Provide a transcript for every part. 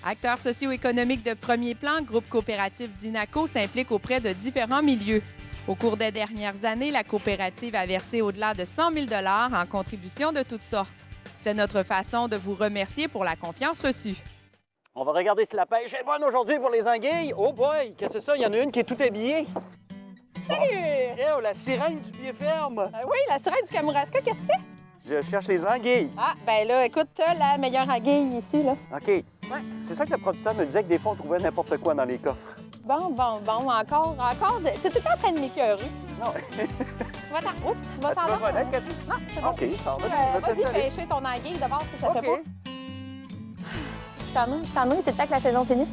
Acteur socio-économique de premier plan, Groupe coopératif Dinaco s'implique auprès de différents milieux. Au cours des dernières années, la coopérative a versé au-delà de 100 000 $ en contributions de toutes sortes. C'est notre façon de vous remercier pour la confiance reçue. On va regarder si la pêche est bonne aujourd'hui pour les anguilles. Oh boy, qu'est-ce que c'est ça? Il y en a une qui est tout habillée. Salut! Oh, la sirène du pied ferme! Oui, la sirène du Kamouraska, qu'est-ce que tu fais? Je cherche les anguilles. Ah, ben là, écoute, t'as la meilleure anguille ici, là. OK. Ouais. C'est ça que le producteur me disait que des fois, on trouvait n'importe quoi dans les coffres. Bon, encore. T'es tout le temps en train de m'écœurer. Non. Va-t'en. Oups, va-t'en. Tu vas là. pas Cathy? Non, c'est bon. OK, ça va. Vas-y, pêcher ton anguille d'abord, que ça fait pas. OK. Je t'ennuie, c'est le temps que la saison finisse.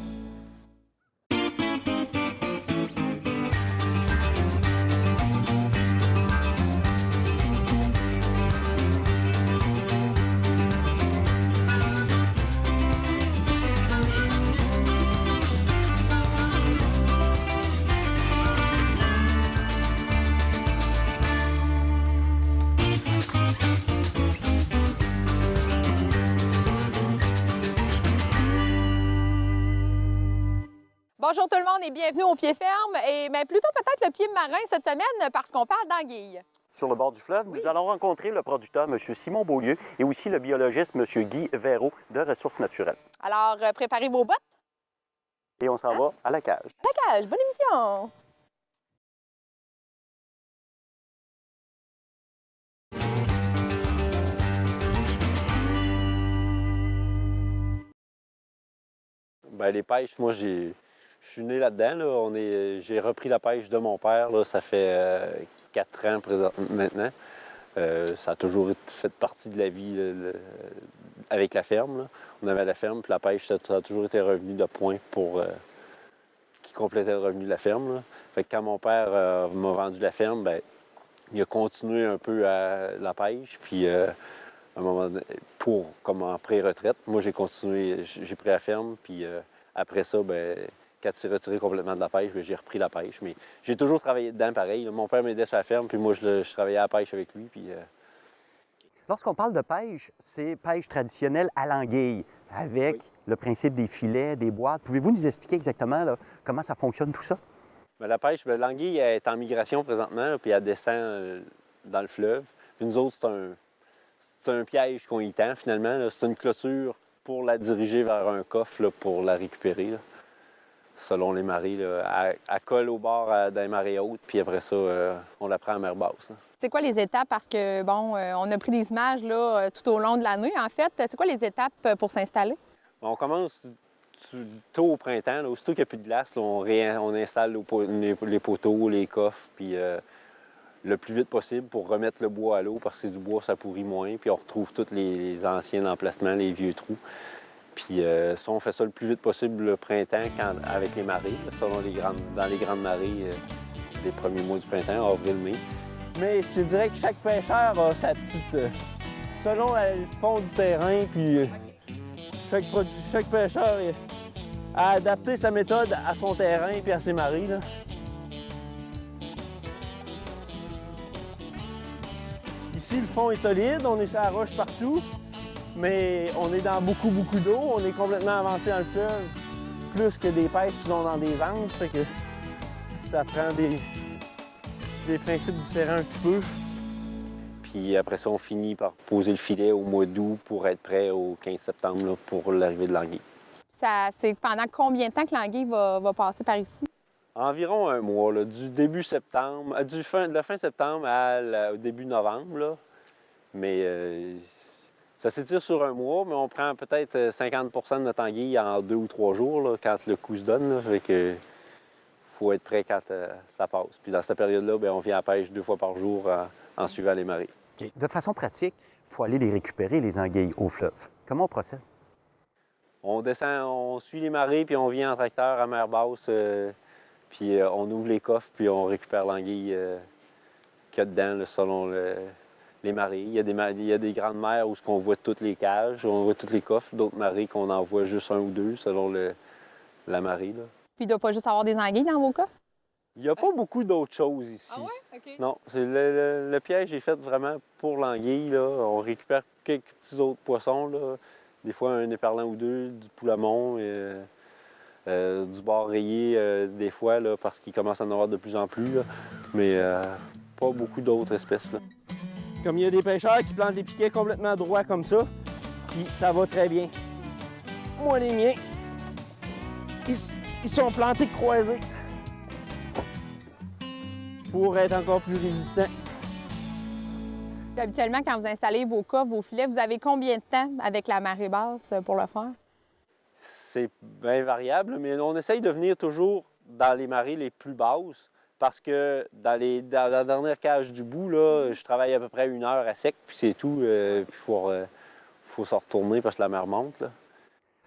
Bonjour tout le monde et bienvenue au Pied Ferme, et mais plutôt peut-être le pied marin cette semaine parce qu'on parle d'anguilles. Sur le bord du fleuve, nous allons rencontrer le producteur, M. Simon Beaulieu, et aussi le biologiste, M. Guy Véraud, de Ressources naturelles. Alors, préparez vos bottes. Et on s'en va à la cage. La cage, bonne émission! Bien, les pêches, moi, je suis né là-dedans. Là. J'ai repris la pêche de mon père. Là. Ça fait 4 ans maintenant. Ça a toujours fait partie de la vie avec la ferme. Là. On avait la ferme, puis la pêche, ça a toujours été revenu de point pour qui complétait le revenu de la ferme. Là. Fait que quand mon père m'a vendu la ferme, bien, il a continué un peu à la pêche. Puis à un moment donné, comme en pré-retraite, moi, j'ai continué, j'ai pris la ferme. Puis après ça, bien, quand il s'est retiré complètement de la pêche, bien, j'ai repris la pêche. Mais j'ai toujours travaillé dedans pareil. Là. Mon père m'aidait sur la ferme, puis moi, je travaillais à la pêche avec lui. Puis, Lorsqu'on parle de pêche, c'est pêche traditionnelle à l'anguille, avec le principe des filets, des boîtes. Pouvez-vous nous expliquer exactement là, comment ça fonctionne tout ça? Bien, la pêche, bien, l'anguille est en migration présentement, là, puis elle descend dans le fleuve. Puis nous autres, c'est un piège qu'on y tend finalement. C'est une clôture pour la diriger vers un coffre là, pour la récupérer. Là. Selon les marées, là. Elle colle au bord dans les marées hautes, puis après ça, on la prend à mer basse. Là. C'est quoi les étapes? Parce que, bon, on a pris des images là, tout au long de l'année, en fait. C'est quoi les étapes pour s'installer? On commence tôt au printemps. Là. Aussitôt qu'il n'y a plus de glace, là, on installe les poteaux, les coffres, puis le plus vite possible pour remettre le bois à l'eau, parce que c'est du bois, ça pourrit moins. Puis on retrouve tous les anciens emplacements, les vieux trous. Puis ça, on fait ça le plus vite possible le printemps avec les marées, là, dans les grandes marées des premiers mois du printemps, avril-mai. Mais je te dirais que chaque pêcheur a sa petite... selon le fond du terrain, puis chaque pêcheur a adapté sa méthode à son terrain puis à ses marées. Là. Ici, le fond est solide, on est sur la roche partout, mais on est dans beaucoup d'eau, on est complètement avancé dans le fleuve, plus que des pêches qui sont dans des anses, fait que ça prend des principes différents un petit peu. Puis après ça, on finit par poser le filet au mois d'août pour être prêt au 15 septembre là, pour l'arrivée de l'anguille. C'est pendant combien de temps que l'anguille va passer par ici? Environ un mois, là, du début septembre, de la fin septembre au début novembre. Là. Mais ça s'étire sur un mois, mais on prend peut-être 50 de notre anguille en 2 ou 3 jours là, quand le coup se donne. Là, fait que faut être prêt quand ça passe. Puis dans cette période-là, bien, on vient à la pêche 2 fois par jour en suivant les marées. Okay. De façon pratique, il faut aller les récupérer, les anguilles, au fleuve. Comment on procède? On descend, on suit les marées, puis on vient en tracteur à mer basse, puis on ouvre les coffres, puis on récupère l'anguille qu'il y a dedans, là, selon les marées. Il y a des grandes mers où on voit toutes les cages, on voit tous les coffres, d'autres marées qu'on en voit juste un ou deux, selon la marée. Là. Puis il ne doit pas juste avoir des anguilles dans vos cas? Il n'y a pas beaucoup d'autres choses ici. Ah oui? OK. Non, c'est le piège est fait vraiment pour l'anguille. Là. On récupère quelques petits autres poissons, là. Des fois, un éperlant ou deux, du poulamon, du bar rayé, des fois, là, parce qu'il commence à en avoir de plus en plus. Là. Mais pas beaucoup d'autres espèces. Là. Comme il y a des pêcheurs qui plantent des piquets complètement droits comme ça, puis ça va très bien. Moi, les miens, ils sont plantés croisés pour être encore plus résistants. Puis habituellement, quand vous installez vos coffres, vos filets, vous avez combien de temps avec la marée basse pour le faire? C'est bien variable, mais on essaye de venir toujours dans les marées les plus basses parce que dans la dernière cage du bout, là, je travaille à peu près 1 heure à sec, puis c'est tout. Puis il faut se retourner parce que la mer monte. Là.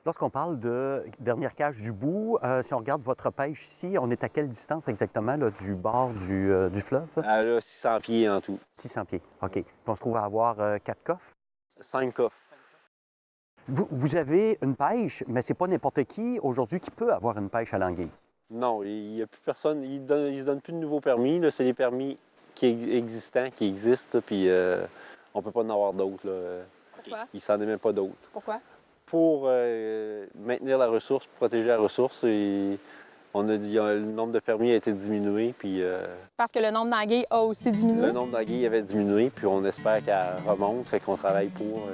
Lorsqu'on parle de dernière cage du bout, si on regarde votre pêche ici, on est à quelle distance exactement là, du bord du fleuve? Elle a 600 pieds en tout. 600 pieds, OK. Puis on se trouve à avoir 4 coffres? 5 coffres. Vous avez une pêche, mais c'est pas n'importe qui aujourd'hui qui peut avoir une pêche à l'anguille. Non, il n'y a plus personne. Ils ne se donnent plus de nouveaux permis. C'est des permis existants, qui existent, puis on ne peut pas en avoir d'autres. Pourquoi? Il s'en est même pas d'autres. Pourquoi? Pour maintenir la ressource, protéger la ressource, le nombre de permis a été diminué, puis Parce que le nombre d'anguilles a aussi diminué? le nombre d'anguilles avait diminué, puis on espère qu'elle remonte, fait qu'on travaille pour...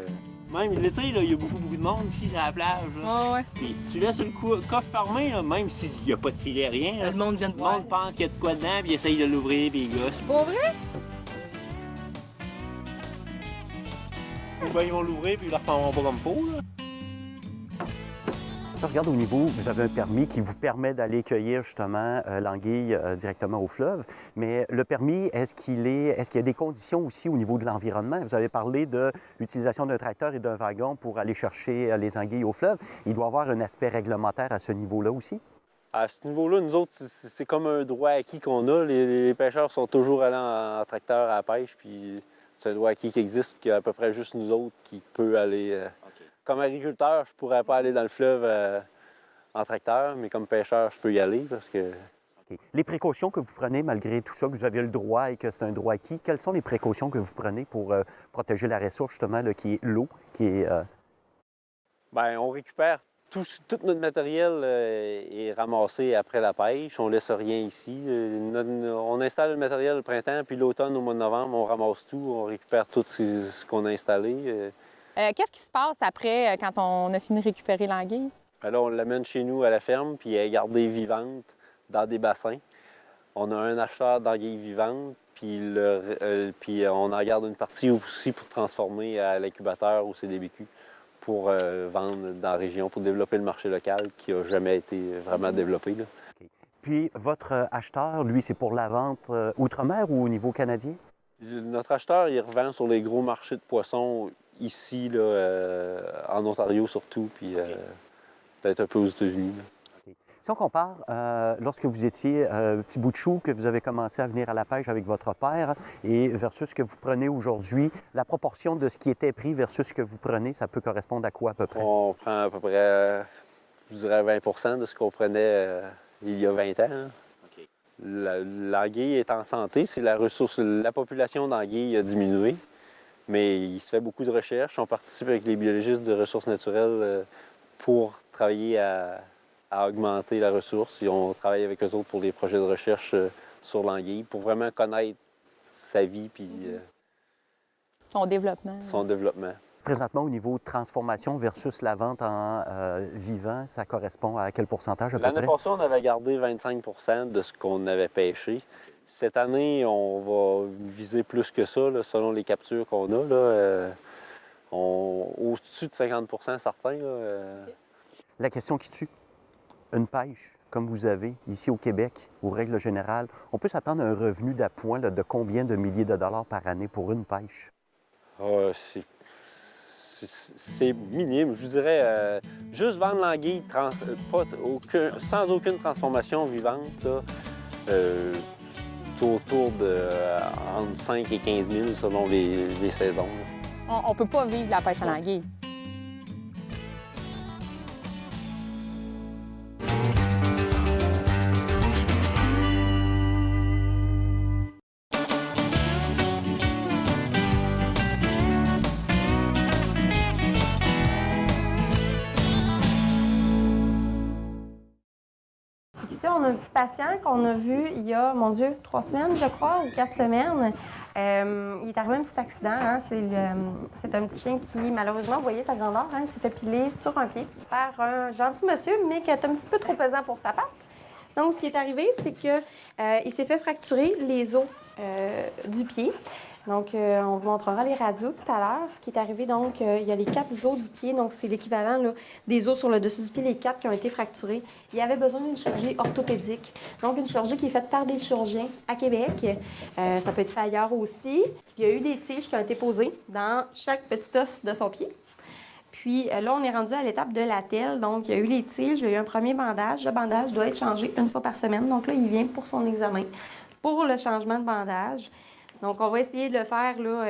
Même l'été, il y a beaucoup de monde ici sur la plage. Ah ouais. Puis tu laisses le coffre fermé, là, même s'il n'y a pas de filet, rien. Là. Le monde vient de Le voir. monde pense qu'il y a de quoi dedans, puis il essaye de l'ouvrir, puis il gosse. Pour vrai? Ou bien ils vont l'ouvrir, puis ils le refermeront pas comme faut. Là. Si on regarde au niveau, vous avez un permis qui vous permet d'aller cueillir justement l'anguille directement au fleuve, mais le permis, est-ce qu'il y a des conditions aussi au niveau de l'environnement? Vous avez parlé de l'utilisation d'un tracteur et d'un wagon pour aller chercher les anguilles au fleuve. Il doit y avoir un aspect réglementaire à ce niveau-là aussi? À ce niveau-là, nous autres, c'est comme un droit acquis qu'on a. Les pêcheurs sont toujours allés en tracteur à la pêche, puis c'est un droit acquis qui existe, qu'il y a à peu près juste nous autres qui peut aller... Comme agriculteur, je pourrais pas aller dans le fleuve en tracteur, mais comme pêcheur, je peux y aller parce que... Okay. Les précautions que vous prenez malgré tout ça, que vous avez le droit et que c'est un droit acquis, quelles sont les précautions que vous prenez pour protéger la ressource justement là, qui est l'eau, qui est... Bien, on récupère tout notre matériel est ramassé après la pêche. On laisse rien ici. On installe le matériel le printemps, puis l'automne, au mois de novembre, on ramasse tout, on récupère tout ce qu'on a installé. Qu'est-ce qui se passe après, quand on a fini de récupérer l'anguille? Alors, on l'amène chez nous à la ferme, puis elle est gardée vivante dans des bassins. On a un acheteur d'anguilles vivantes, puis on en garde une partie aussi pour transformer à l'incubateur au CDBQ pour vendre dans la région, pour développer le marché local qui n'a jamais été vraiment développé. Là. Okay. Puis votre acheteur, lui, c'est pour la vente outre-mer ou au niveau canadien? Notre acheteur, il revend sur les gros marchés de poissons ici, là, en Ontario surtout, puis peut-être un peu aux États-Unis. Okay. Si on compare, lorsque vous étiez petit bout de chou, que vous avez commencé à venir à la pêche avec votre père, et versus ce que vous prenez aujourd'hui, la proportion de ce qui était pris versus ce que vous prenez, ça peut correspondre à quoi à peu près? On prend à peu près, je dirais 20 de ce qu'on prenait il y a 20 ans. Hein. Okay. L'anguille est en santé, c'est la ressource, la population d'anguilles a diminué. Mais il se fait beaucoup de recherches. On participe avec les biologistes de ressources naturelles pour travailler à augmenter la ressource. Et on travaille avec eux autres pour les projets de recherche sur l'anguille, pour vraiment connaître sa vie puis son développement. Son développement. Présentement, au niveau de transformation versus la vente en vivant, ça correspond à quel pourcentage à peu près? L'année passée, on avait gardé 25 de ce qu'on avait pêché. Cette année, on va viser plus que ça, là, selon les captures qu'on a. Là, au-dessus de 50 certains. Là, La question qui tue, une pêche comme vous avez ici au Québec, aux règles générales, on peut s'attendre à un revenu d'appoint de combien de milliers de dollars par année pour une pêche? C'est minime. Je vous dirais, juste vendre l'anguille sans aucune transformation vivante, là, autour de entre 5 et 15 000 selon les saisons. On ne peut pas vivre la pêche à l'anguille. on a un petit patient qu'on a vu il y a, mon Dieu, 3 semaines, je crois, ou 4 semaines. Il est arrivé un petit accident. Hein? C'est un petit chien qui, malheureusement, vous voyez sa grandeur, hein? Il s'est fait piler sur un pied par un gentil monsieur, mais qui est un petit peu trop pesant pour sa patte. Donc, ce qui est arrivé, c'est qu'il s'est fait fracturer les os du pied. Donc, on vous montrera les radios tout à l'heure. Ce qui est arrivé, donc, il y a les 4 os du pied. Donc, c'est l'équivalent là, des os sur le dessus du pied, les 4 qui ont été fracturés. Il avait besoin d'une chirurgie orthopédique. Donc, une chirurgie qui est faite par des chirurgiens à Québec. Ça peut être fait ailleurs aussi. Il y a eu des tiges qui ont été posées dans chaque petit os de son pied. Puis là, on est rendu à l'étape de l'attelle. Donc, il y a eu les tiges, il y a eu un premier bandage. Le bandage doit être changé 1 fois par semaine. Donc là, il vient pour son examen, pour le changement de bandage. Donc, on va essayer de le faire là,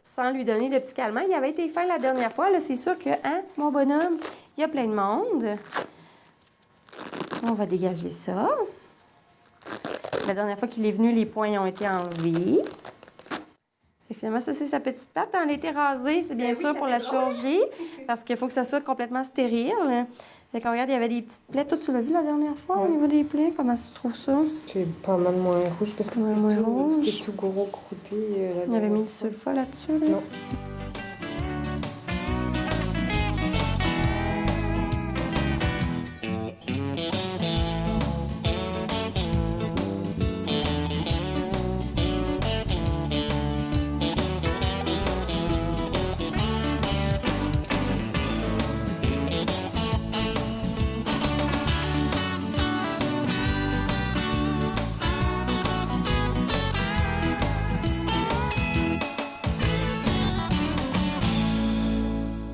sans lui donner de petits calmants. Il avait été fait la dernière fois. Là, c'est sûr que, hein, mon bonhomme, il y a plein de monde. On va dégager ça. La dernière fois qu'il est venu, les poings ont été enlevés. Et finalement, ça, c'est sa petite patte. Elle a été rasée, c'est bien sûr pour la chirurgie, parce qu'il faut que ça soit complètement stérile. Fait qu'on regarde, il y avait des petites plaies. Toi, tu l'as vu la dernière fois au niveau des plaies? Comment tu trouves ça? C'est pas mal moins rouge parce que c'était tout gros croûté. Il avait mis du sulfa là-dessus. Là. Non.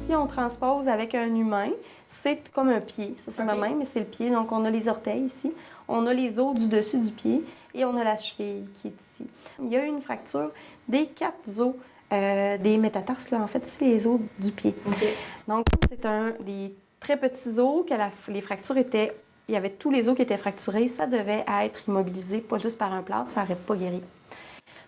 Si on transpose avec un humain, c'est comme un pied. Ça, c'est ma main, mais c'est le pied. Donc, on a les orteils ici. On a les os du dessus du pied et on a la cheville qui est ici. Il y a eu une fracture des 4 os des métatarses, là, en fait, c'est les os du pied. Okay. Donc, c'est un des très petits os que les fractures étaient... Il y avait tous les os qui étaient fracturés. Ça devait être immobilisé, pas juste par un plâtre, ça n'aurait pas guéri.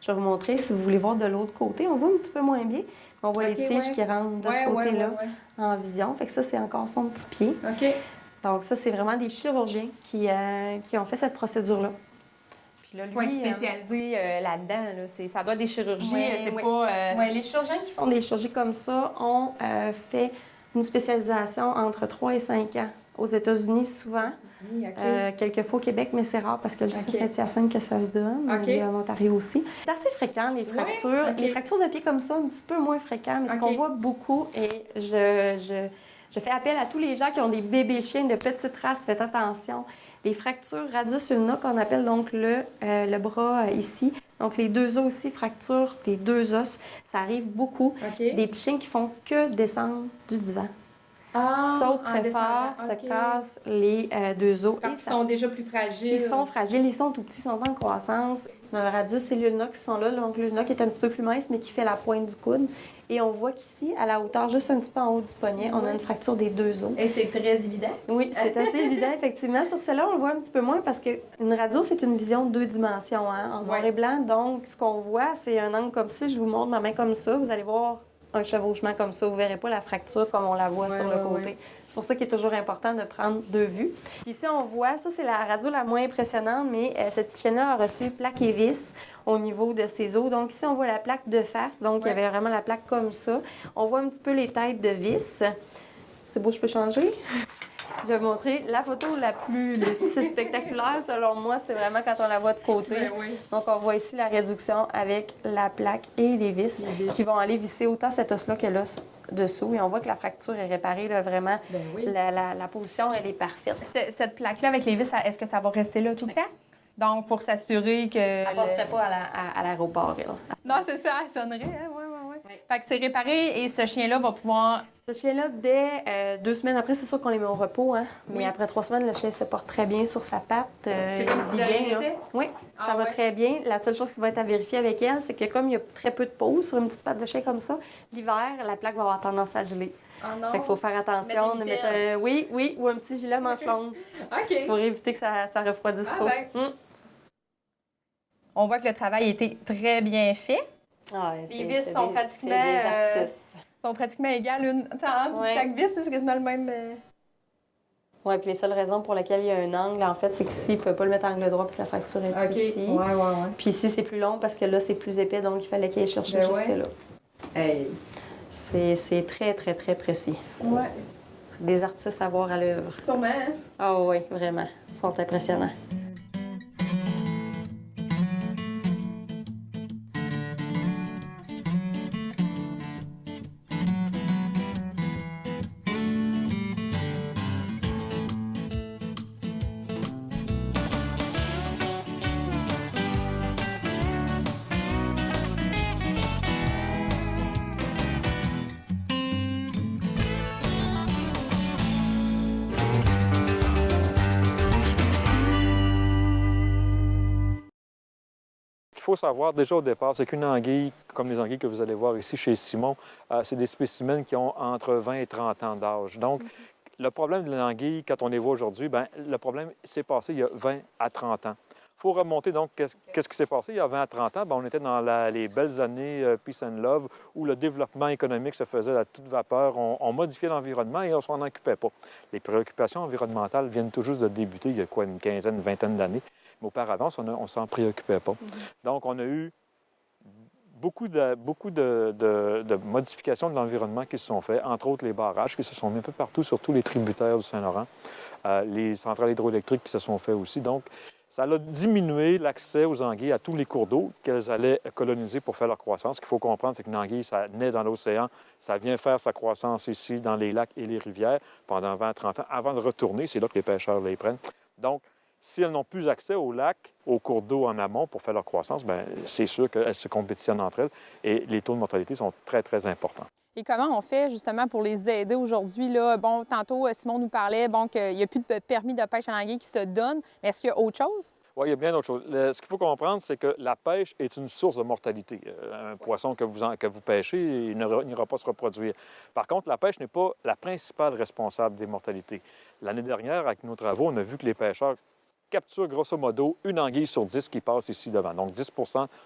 Je vais vous montrer, si vous voulez voir de l'autre côté. On voit un petit peu moins bien. On voit les tiges qui rentrent de ce côté-là en vision. Fait que ça, c'est encore son petit pied. OK. Donc ça, c'est vraiment des chirurgiens qui ont fait cette procédure-là. Puis là, lui, Point spécialisé là-dedans. Là. Ça doit être des chirurgies, c'est pas... Oui, les chirurgiens qui font des chirurgies comme ça ont fait une spécialisation entre 3 et 5 ans. Aux États-Unis, souvent. Oui, OK. Quelquefois au Québec, mais c'est rare parce que juste à Saint-Hyacinthe que ça se donne. OK. Et en Ontario aussi. C'est assez fréquent, les fractures. Ouais, OK. Les fractures de pied comme ça, un petit peu moins fréquent, mais ce qu'on voit beaucoup, et je fais appel à tous les gens qui ont des bébés chiens de petites races, faites attention. Les fractures radius ulna, qu'on appelle donc le bras ici. Donc, les 2 os aussi, fracture des 2 os. Ça arrive beaucoup. OK. Des petits chiens qui font que descendre du divan. Sautent très fort, se cassent les 2 os. Parce qu'ils sont déjà plus fragiles. Ils sont fragiles, ils sont tout petits, ils sont en croissance. Dans le radius, c'est l'ulna qui sont là. Donc, l'ulna qui est un petit peu plus mince, mais qui fait la pointe du coude. Et on voit qu'ici, à la hauteur, juste un petit peu en haut du poignet, on a une fracture des 2 os. Et c'est très évident. Oui, c'est assez évident, effectivement. Sur celle-là, on le voit un petit peu moins parce qu'une radio, c'est une vision de 2 dimensions, hein, en noir et blanc. Donc, ce qu'on voit, c'est un angle comme ça. Je vous montre ma main comme ça. Vous allez voir un chevauchement comme ça. Vous ne verrez pas la fracture comme on la voit sur le côté. Ouais. C'est pour ça qu'il est toujours important de prendre 2 vues. Puis ici, on voit, ça, c'est la radio la moins impressionnante, mais cette petite chienne-là a reçu plaque et vis au niveau de ses os. Donc ici, on voit la plaque de face. Donc, il y avait vraiment la plaque comme ça. On voit un petit peu les têtes de vis. C'est beau, je peux changer? Je vais vous montrer la photo la plus spectaculaire, selon moi, c'est vraiment quand on la voit de côté. Ben oui. Donc, on voit ici la réduction avec la plaque et les vis qui vont aller visser autant cet os-là que l'os dessous. Et on voit que la fracture est réparée, là, vraiment. Ben oui. La position, elle est parfaite. Cette plaque-là avec les vis, est-ce que ça va rester là tout le temps? Donc, pour s'assurer que... Elle ne passerait pas à l'aéroport, elle. Non, c'est ça, elle sonnerait. Hein? Oui. Fait que c'est réparé et ce chien-là va pouvoir... Ce chien-là, dès 2 semaines après, c'est sûr qu'on les met au repos. Hein? Mais après 3 semaines, le chien se porte très bien sur sa patte. C'est comme si de rien n'était? Oui, ça va très bien. La seule chose qui va être à vérifier avec elle, c'est que comme il y a très peu de peau sur une petite patte de chien comme ça, l'hiver, la plaque va avoir tendance à geler. Oh non. Fait qu'il faut faire attention de mettre oui, ou un petit gilet manche longue. OK. Pour éviter que ça refroidisse trop. Ben. On voit que le travail a été très bien fait. Les vis sont pratiquement égales entre chaque vis. C'est quasiment le même. Oui, puis les seules raisons pour lesquelles il y a un angle, en fait, c'est qu'ici, il ne pouvait pas le mettre à angle droit, puis la fracture est ici. Ouais. Puis ici, c'est plus long parce que là, c'est plus épais, donc il fallait qu'il aille chercher Ben jusque-là. Hey. C'est très, très, très précis. Ouais. C'est des artistes à voir à l'œuvre. Sûrement, hein? Ah oui, vraiment. Ils sont impressionnants. Ce qu'il faut savoir déjà au départ, c'est qu'une anguille, comme les anguilles que vous allez voir ici chez Simon, c'est des spécimens qui ont entre 20 et 30 ans d'âge. Donc, le problème de l'anguille, quand on les voit aujourd'hui, bien, le problème s'est passé il y a 20 à 30 ans. Il faut remonter, donc, qu'est-ce qui s'est passé il y a 20 à 30 ans? Bien, on était dans les belles années Peace and Love, où le développement économique se faisait à toute vapeur. On modifiait l'environnement et on ne s'en occupait pas. Les préoccupations environnementales viennent tout juste de débuter il y a quoi, une quinzaine, une vingtaine d'années. Mais auparavant, on ne s'en préoccupait pas. Donc, on a eu beaucoup de modifications de l'environnement qui se sont faites, entre autres les barrages qui se sont mis un peu partout, surtout les tributaires du Saint-Laurent, les centrales hydroélectriques qui se sont faites aussi. Donc, ça a diminué l'accès aux anguilles à tous les cours d'eau qu'elles allaient coloniser pour faire leur croissance. Ce qu'il faut comprendre, c'est qu'une anguille, ça naît dans l'océan, ça vient faire sa croissance ici, dans les lacs et les rivières, pendant 20-30 ans, avant de retourner. C'est là que les pêcheurs les prennent. Donc, si elles n'ont plus accès aux lacs, aux cours d'eau en amont pour faire leur croissance, bien, c'est sûr qu'elles se compétitionnent entre elles et les taux de mortalité sont très, très importants. Et comment on fait justement pour les aider aujourd'hui? Là? Bon, tantôt, Simon nous parlait qu'il n'y a plus de permis de pêche à l'anguille qui se donne, mais est-ce qu'il y a autre chose? Oui, il y a bien d'autres choses. Ce qu'il faut comprendre, c'est que la pêche est une source de mortalité. Un poisson que vous pêchez, il n'ira pas se reproduire. Par contre, la pêche n'est pas la principale responsable des mortalités. L'année dernière, avec nos travaux, on a vu que les pêcheurs capture grosso modo une anguille sur 10 qui passe ici devant. Donc 10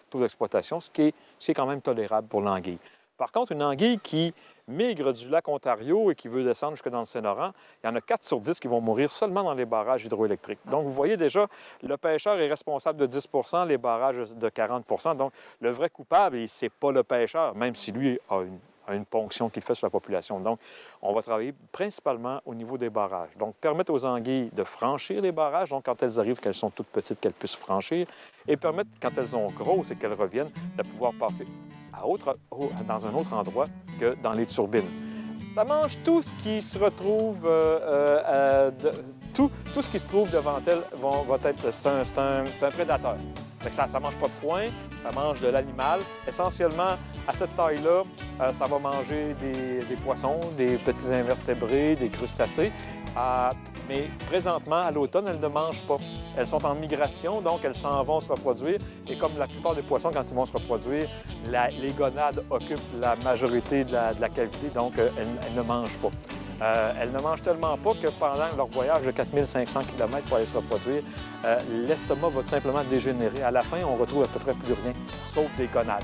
taux d'exploitation, ce qui est quand même tolérable pour l'anguille. Par contre, une anguille qui migre du lac Ontario et qui veut descendre jusque dans le Saint-Laurent, il y en a 4 sur 10 qui vont mourir seulement dans les barrages hydroélectriques. Donc, vous voyez déjà, le pêcheur est responsable de 10 les barrages de 40 Donc, le vrai coupable, ce n'est pas le pêcheur, même si lui a une ponction qu'il fait sur la population. Donc, on va travailler principalement au niveau des barrages. Donc, permettre aux anguilles de franchir les barrages, donc quand elles arrivent, qu'elles sont toutes petites, qu'elles puissent franchir, et permettre, quand elles sont grosses et qu'elles reviennent, de pouvoir passer dans un autre endroit que dans les turbines. Ça mange tout ce qui se retrouve, tout ce qui se trouve devant elles va être, c'est un prédateur. Ça ne mange pas de foin, ça mange de l'animal. Essentiellement, à cette taille-là, ça va manger des poissons, des petits invertébrés, des crustacés. Mais présentement, à l'automne, elles ne mangent pas. Elles sont en migration, donc elles s'en vont se reproduire. Et comme la plupart des poissons, quand ils vont se reproduire, les gonades occupent la majorité de la cavité, donc elles ne mangent pas. Elles ne mangent tellement pas que pendant leur voyage de 4500 km pour aller se reproduire, l'estomac va tout simplement dégénérer. À la fin, on retrouve à peu près plus rien, sauf des gonades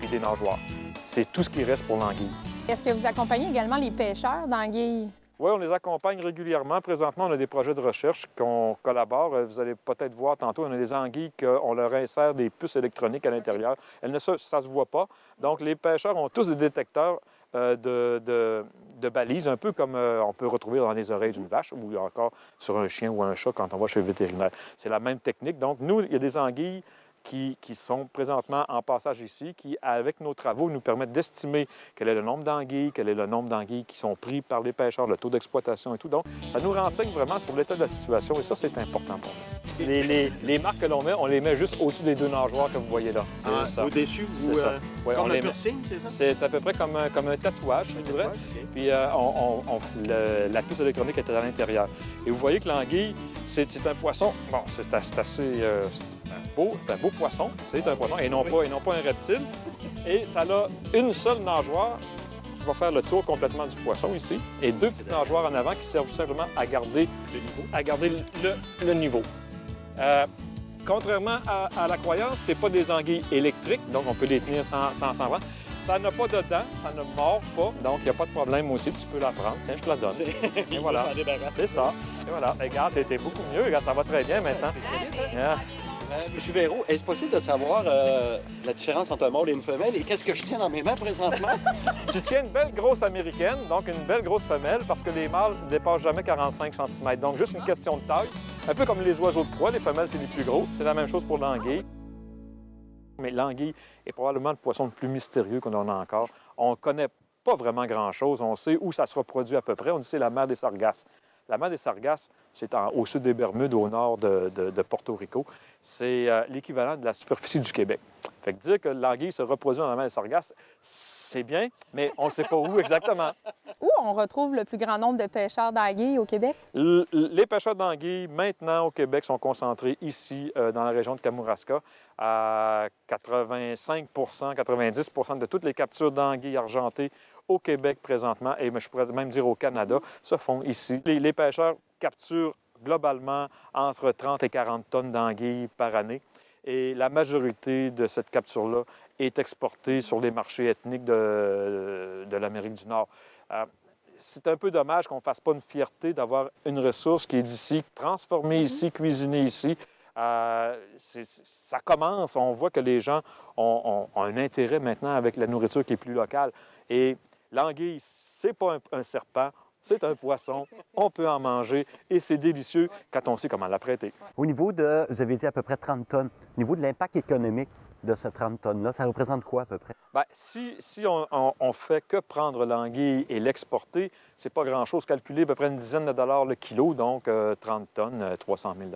et des nageoires. C'est tout ce qui reste pour l'anguille. Est-ce que vous accompagnez également les pêcheurs d'anguilles? Oui, on les accompagne régulièrement. Présentement, on a des projets de recherche qu'on collabore. Vous allez peut-être voir tantôt, on a des anguilles qu'on leur insère des puces électroniques à l'intérieur. Ça ne se voit pas. Donc, les pêcheurs ont tous des détecteurs de balises, un peu comme on peut retrouver dans les oreilles d'une vache ou encore sur un chien ou un chat quand on va chez le vétérinaire. C'est la même technique. Donc, nous, il y a des anguilles qui sont présentement en passage ici, qui, avec nos travaux, nous permettent d'estimer quel est le nombre d'anguilles, quel est le nombre d'anguilles qui sont pris par les pêcheurs, le taux d'exploitation et tout. Donc, ça nous renseigne vraiment sur l'état de la situation et ça, c'est important pour nous. Les marques que l'on met, on les met juste au-dessus des deux nageoires que vous voyez là. Au-dessus, c'est ça. Ouais, comme on un les piercing, c'est ça? C'est à peu près comme un tatouage, je dirais. Okay. Puis la puce électronique est à l'intérieur. Et vous voyez que l'anguille, c'est un poisson, bon, c'est assez... c'est un beau poisson, c'est un poisson, et non pas un reptile. Et ça a une seule nageoire qui va faire le tour complètement du poisson ici, et deux petites nageoires en avant qui servent tout simplement à garder le niveau. Contrairement à la croyance, ce n'est pas des anguilles électriques, donc on peut les tenir sans s'en vendre. Ça n'a pas de dents, ça ne mord pas, donc il n'y a pas de problème aussi, tu peux la prendre. Tiens, je te la donne. Et voilà, c'est ça. Et voilà, regarde, t'es beaucoup mieux, regarde, ça va très bien maintenant. Yeah. Monsieur Véraud, est-ce possible de savoir la différence entre un mâle et une femelle et qu'est-ce que je tiens dans mes mains présentement? Tu tiens une belle grosse américaine, donc une belle grosse femelle, parce que les mâles ne dépassent jamais 45 cm. Donc, juste une question de taille. Un peu comme les oiseaux de proie, les femelles, c'est les plus gros. C'est la même chose pour l'anguille. Mais l'anguille est probablement le poisson le plus mystérieux qu'on en a encore. On ne connaît pas vraiment grand-chose. On sait où ça se reproduit à peu près. On dit que c'est la mer des Sargasses. La mer des Sargasses, c'est au sud des Bermudes, au nord de Porto Rico. C'est l'équivalent de la superficie du Québec. Fait que dire que l'anguille se reproduit dans la mer des Sargasses, c'est bien, mais on ne sait pas où exactement. Où on retrouve le plus grand nombre de pêcheurs d'anguilles au Québec? Les pêcheurs d'anguilles, maintenant, au Québec, sont concentrés ici, dans la région de Kamouraska. À 85 90 de toutes les captures d'anguilles argentées au Québec présentement, et je pourrais même dire au Canada, se font ici. Les pêcheurs capturent globalement entre 30 et 40 tonnes d'anguilles par année. Et la majorité de cette capture-là est exportée sur les marchés ethniques de l'Amérique du Nord. C'est un peu dommage qu'on ne fasse pas une fierté d'avoir une ressource qui est d'ici, transformée ici, cuisinée ici. Ça commence, on voit que les gens ont un intérêt maintenant avec la nourriture qui est plus locale. Et l'anguille, c'est pas un serpent, c'est un poisson, on peut en manger et c'est délicieux quand on sait comment l'apprêter. Au niveau de, vous avez dit à peu près 30 tonnes, au niveau de l'impact économique de ces 30 tonnes-là, ça représente quoi à peu près? Bien, si on fait que prendre l'anguille et l'exporter, c'est pas grand-chose. Calculer à peu près une dizaine de dollars le kilo, donc 30 tonnes, 300 000 $.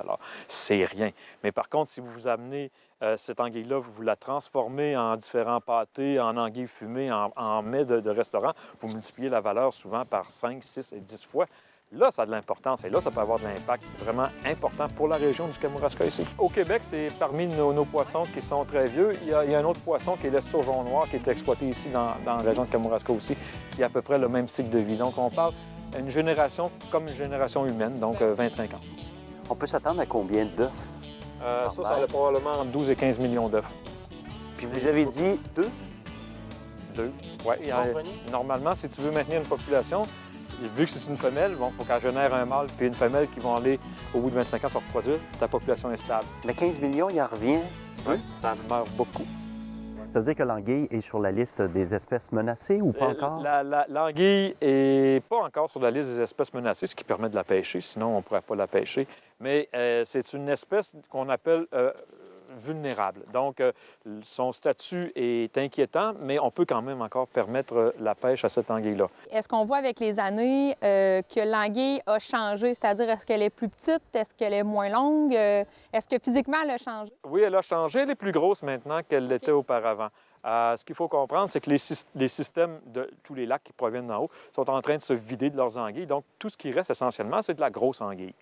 C'est rien. Mais par contre, si vous amenez cette anguille-là, vous la transformez en différents pâtés, en anguille fumée, en mets de restaurant, vous multipliez la valeur souvent par 5, 6 et 10 fois. Là, ça a de l'importance et là, ça peut avoir de l'impact vraiment important pour la région du Kamouraska ici. Au Québec, c'est parmi nos poissons qui sont très vieux. Il y a un autre poisson qui est l'esturgeon noir qui est exploité ici dans la région de Kamouraska aussi, qui a à peu près le même cycle de vie. Donc, on parle d'une génération comme une génération humaine, donc 25 ans. On peut s'attendre à combien d'œufs? Ça va probablement entre 12 et 15 millions d'œufs. Puis vous avez dit 2? 2, oui. Normalement, si tu veux maintenir une population, vu que c'est une femelle, il faut qu'elle génère un mâle puis une femelle qui vont aller, au bout de 25 ans, se reproduire. Ta population est stable. Mais 15 millions, il en revient? Oui, ça meurt beaucoup. Ça veut dire que l'anguille est sur la liste des espèces menacées ou pas encore? L'anguille n'est pas encore sur la liste des espèces menacées, ce qui permet de la pêcher, sinon on ne pourrait pas la pêcher. Mais c'est une espèce qu'on appelle vulnérable. Donc, son statut est inquiétant, mais on peut quand même encore permettre la pêche à cette anguille-là. Est-ce qu'on voit avec les années que l'anguille a changé? C'est-à-dire, est-ce qu'elle est plus petite? Est-ce qu'elle est moins longue? Est-ce que physiquement, elle a changé? Oui, elle a changé. Elle est plus grosse maintenant qu'elle l'était auparavant. Ce qu'il faut comprendre, c'est que les systèmes de tous les lacs qui proviennent d'en haut sont en train de se vider de leurs anguilles. Donc, tout ce qui reste essentiellement, c'est de la grosse anguille.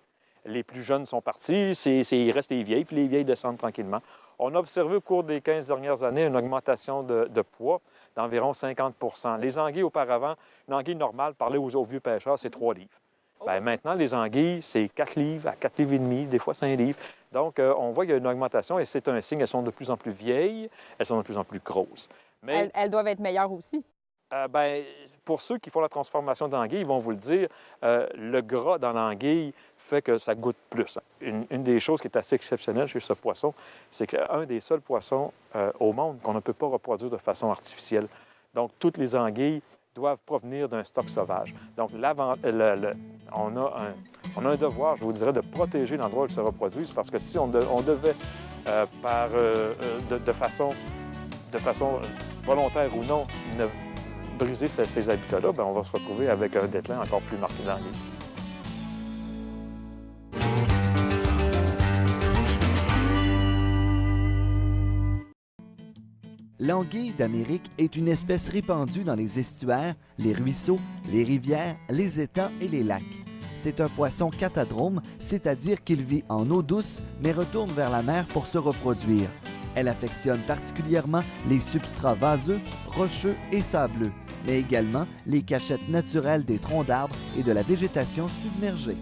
Les plus jeunes sont partis, il reste les vieilles, puis les vieilles descendent tranquillement. On a observé au cours des 15 dernières années une augmentation de poids d'environ 50 %. Les anguilles, auparavant, une anguille normale, parler aux vieux pêcheurs, c'est 3 livres. Bien, maintenant, les anguilles, c'est 4 livres à 4 livres et demi, des fois 5 livres. Donc, on voit qu'il y a une augmentation et c'est un signe. Elles sont de plus en plus vieilles, elles sont de plus en plus grosses. Mais elles doivent être meilleures aussi. Bien, pour ceux qui font la transformation d'anguille, ils vont vous le dire, le gras dans l'anguille fait que ça goûte plus. Une des choses qui est assez exceptionnelle chez ce poisson, c'est que c'est un des seuls poissons au monde qu'on ne peut pas reproduire de façon artificielle. Donc, toutes les anguilles doivent provenir d'un stock sauvage. Donc, on a un devoir, je vous dirais, de protéger l'endroit où ils se reproduisent, parce que si on devait, de façon volontaire ou non, briser ces habitats-là, bien, on va se retrouver avec un déclin encore plus marqué d'anguilles. L'anguille d'Amérique est une espèce répandue dans les estuaires, les ruisseaux, les rivières, les étangs et les lacs. C'est un poisson catadrome, c'est-à-dire qu'il vit en eau douce, mais retourne vers la mer pour se reproduire. Elle affectionne particulièrement les substrats vaseux, rocheux et sableux, mais également les cachettes naturelles des troncs d'arbres et de la végétation submergée.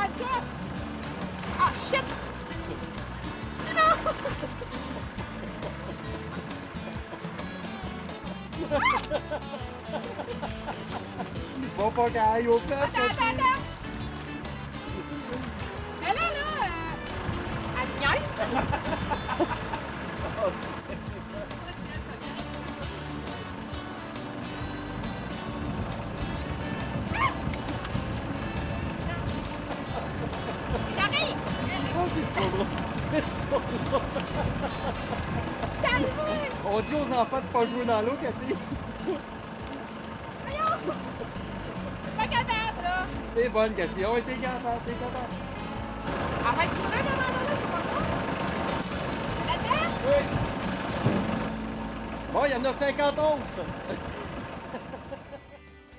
dans le cœur! Ah, shit! Non! Faut pas qu'elle aille au plat, Attends! Elle est là, elle niaise. J'arrive! Oh, c'est trop drôle. Calmez! On dit aux enfants de pas jouer dans l'eau, Cathy. Pas capable, là! T'es bonne, Cathy. Oh, t'es capable, t'es capable. Arrête de courir, maman, là, c'est pas bon. Là-dedans? Oui. Bon, il y en a 50 autres.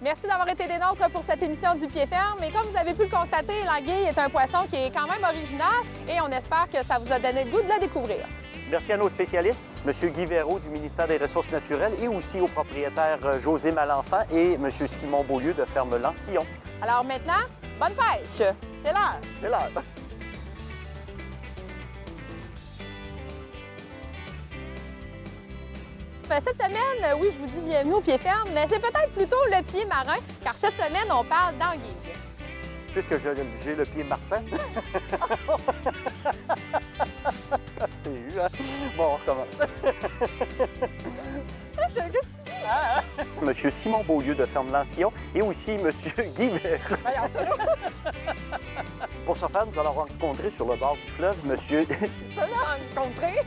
Merci d'avoir été des nôtres pour cette émission du Pied Ferme. Et comme vous avez pu le constater, l'anguille est un poisson qui est quand même original et on espère que ça vous a donné le goût de le découvrir. Merci à nos spécialistes, M. Guy Véraud du ministère des Ressources naturelles et aussi au propriétaire José Malenfant et M. Simon Beaulieu de Ferme Lancillon. Alors maintenant, bonne pêche! C'est l'heure! C'est l'heure. Cette semaine, oui, je vous dis bienvenue au Pied Ferme, mais c'est peut-être plutôt le pied marin, car cette semaine, on parle d'anguille. Puisque j'ai le pied Martin. T'as eu, hein? Bon, on recommence. Monsieur Simon Beaulieu de Ferme Lancillon et aussi Monsieur Guy Véraud. Pour ce faire, nous allons rencontrer sur le bord du fleuve Monsieur... Rencontrer?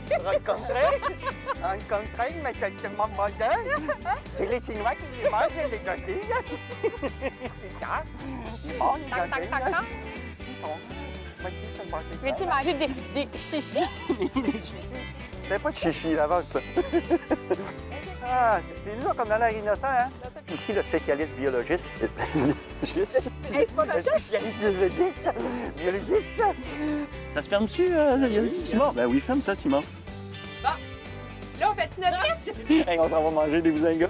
Rencontrer, mais tellement moderne. C'est les Chinois qui les mangent, les coquilles. Ils mangent les Tac, tac, tac, tac. Veux-tu manger des chichis? C'était pas de chichi avant, ça. Ah, c'est là comme dans l'air innocent, hein? Ici, le spécialiste biologiste. Spécialiste biologiste. Ça se ferme-tu, Simon? Ben oui, ferme ça, Simon. Bon. Là, on fait-tu notre trip? Hey, on s'en va manger des bousingas.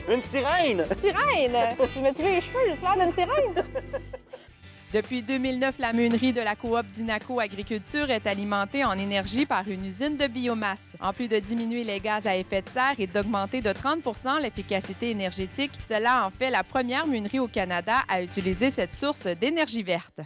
Une sirène! Sirène! Tu m'as tiré les cheveux, j'ai l'air d'une sirène. Depuis 2009, la meunerie de la coop Dinaco Agriculture est alimentée en énergie par une usine de biomasse. En plus de diminuer les gaz à effet de serre et d'augmenter de 30 l'efficacité énergétique, cela en fait la première meunerie au Canada à utiliser cette source d'énergie verte.